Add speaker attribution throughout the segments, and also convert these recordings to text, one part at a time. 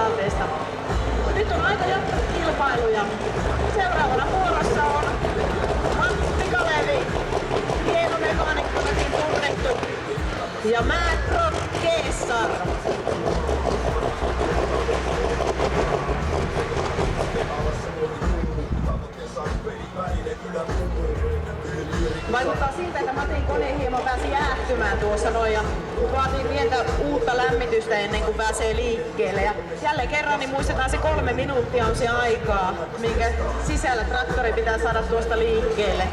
Speaker 1: tilanteesta. Nyt on aika jatkaa kilpailuja. Seuraavana vuorossa on Matti Kalevi, hieno mekaanikkonakin tunnettu, ja Matt Kessar. Vaikuttaa siltä, että Matin kone hieman pääsi jäähtymään tuossa noin ja vaatii pientä uutta lämmitystä ennen kuin pääsee liikkeelle. Ja jälleen kerran niin muistetaan se 3 minuuttia on se aikaa, minkä sisällä traktori pitää saada tuosta liikkeelle.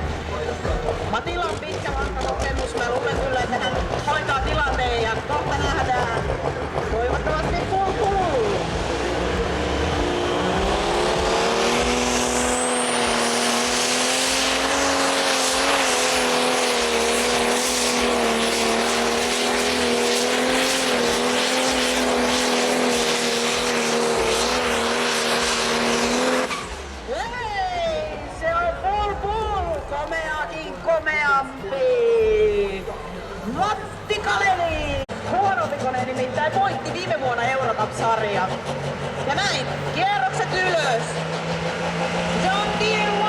Speaker 1: Matilla on pitkä vanha kokemus. Mä luulen kyllä, että hän hoitaa tilanteen ja kohta nähdään. Toivottavasti full. Matti Kalevi! Huonompi kone nimittäin voitti viime vuonna Eurocup-sarja. Ja näin, kierrokset ylös! John Deere 1!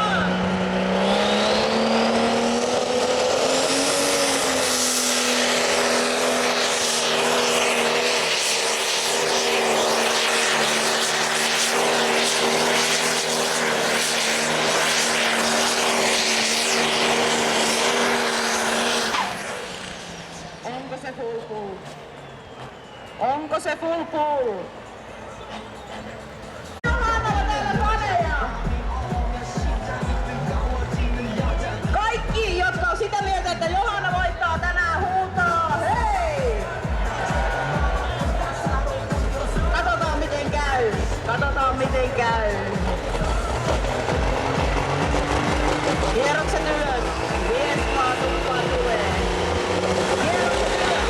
Speaker 1: Onko se full pull? Kaikki, jotka on sitä mieltä, että Johanna voittaa tänään, huutaa hei! Katsotaan miten käy. Kierrokset ylös. Viesmaa tuppaa tulee. Kierrokset ylös.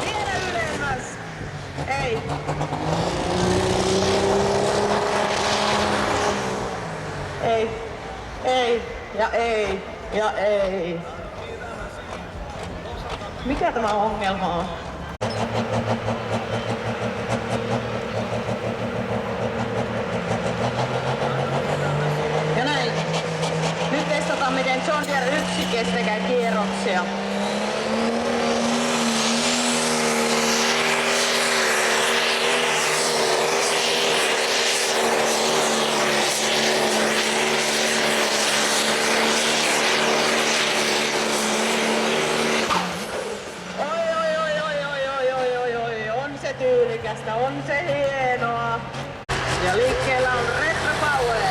Speaker 1: Vielä ylemmäs. Ei. Ei. Mikä tämä ongelma on? Ja näin. Nyt testataan miten John Deere 1 kestää kierroksia. Tyylikästä, on se hienoa. Ja liikkeellä on Retro Power.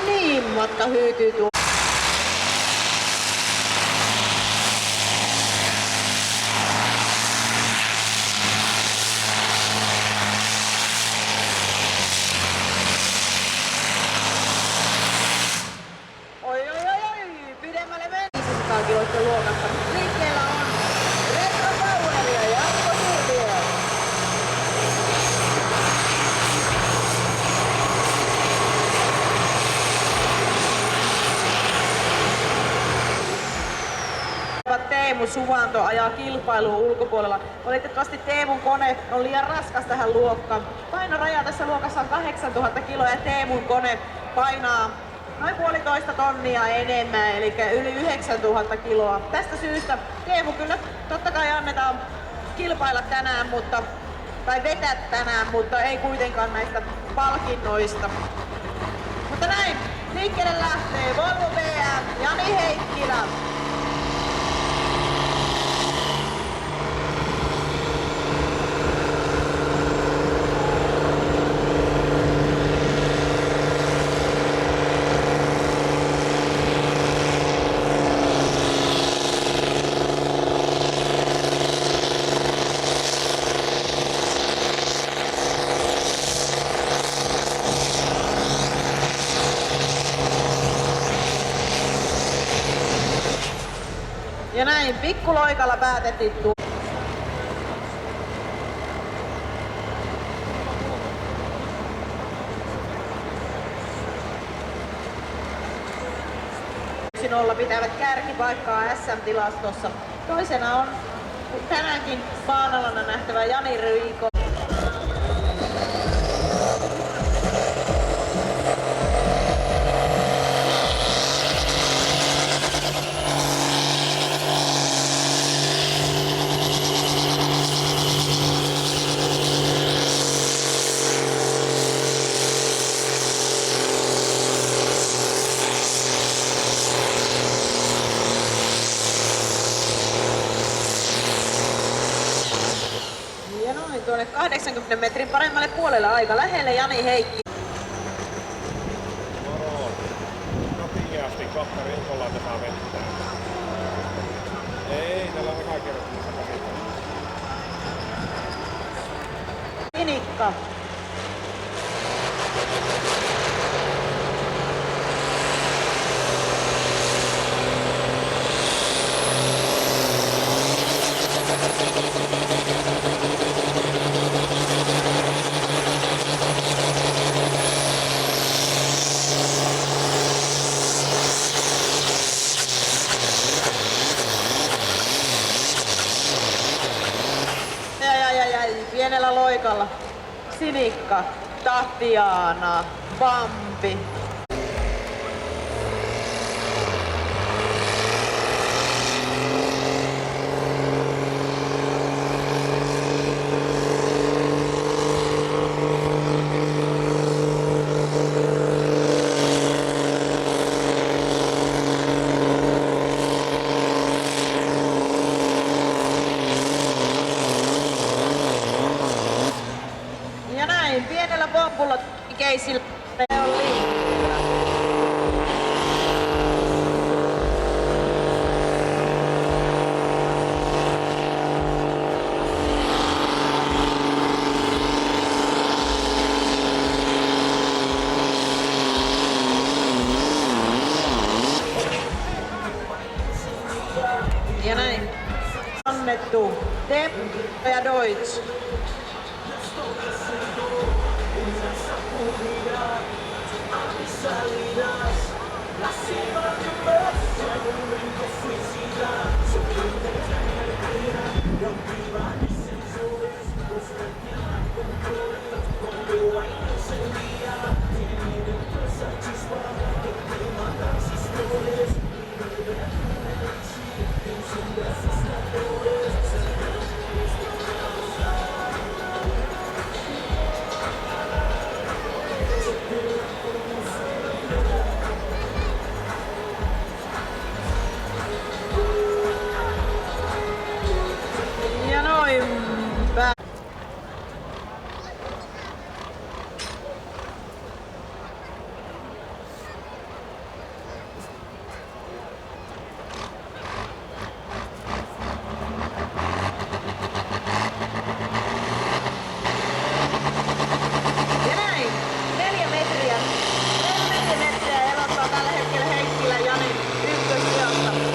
Speaker 1: Niin, matka hyytyy tuo. Luokassa. Liikkeellä on Retro Power ja Jarkko Suurtie. Teemu Suvanto ajaa kilpailua ulkopuolella. Valitettavasti Teemun kone on liian raskas tähän luokkaan. Painoraja tässä luokassa on 8000 kiloa ja Teemun kone painaa noin 1,5 tonnia enemmän, eli yli 9000 kiloa. Tästä syystä Teemu kyllä totta kai annetaan kilpailla tänään, tai vetää tänään, mutta ei kuitenkaan näistä palkinnoista. Mutta näin, liikkeelle lähtee Volvo PM, Jani Heikkilä. Ja näin pikkuloikalla päätettiin nolla pitävät kärkipaikkaa SM-tilastossa. Toisena on tänäänkin Paanalana nähtävä Jani Riiko. Tuonne 80 metrin paremmalle puolelle aika lähelle Jani Heikki.
Speaker 2: Nopeasti kohta rinkolla tätä vettä. Ei, täällä on eka kerrottu käsitellä.
Speaker 1: Sinikka. Pienellä loikalla Sinikka, Tatiana, Bambi. Pienellä pompulla keisillä on liikkeellä. Ja näin annettu Teppo ja Deutsch.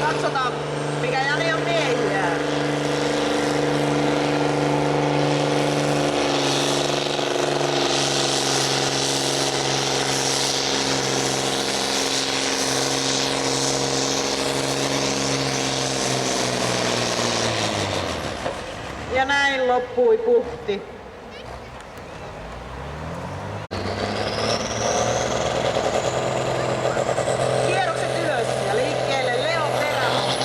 Speaker 1: Katsotaan, mikä Jani on miehiä. Ja näin loppui puhti. Kierrokset ylös ja liikkeelle Leo Perämaa.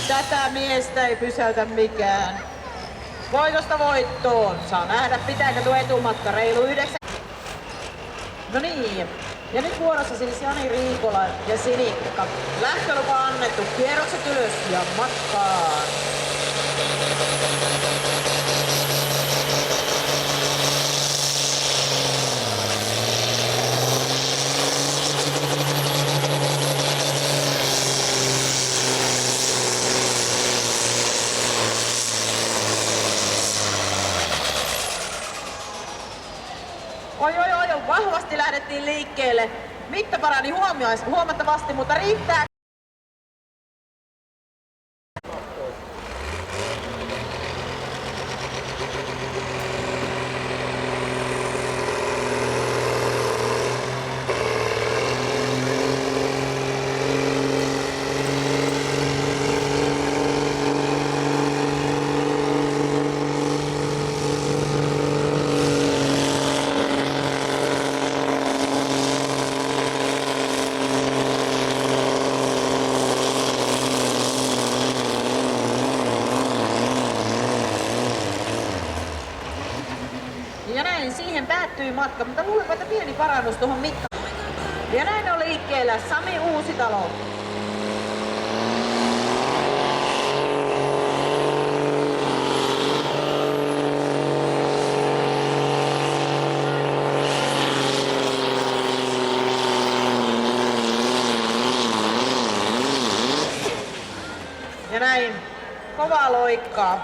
Speaker 1: Tätä miestä ei pysäytä mikään. Voitosta voittoon. Saa nähdä, pitääkö tuo etumatka reilu 9. No niin. Ja nyt vuorossa siis Jani Riikola ja Sinikka. Lähtölupa annettu. Kierrokset ylös ja matkaan. vahvasti lähdettiin liikkeelle. Mitta parani huomattavasti, mutta riittää. Ja näin siihen päättyi matka, mutta luulenpa, että pieni parannus tuohon mittaan. Ja näin on liikkeellä Sami Uusitalo. Ja näin kovaa loikkaa.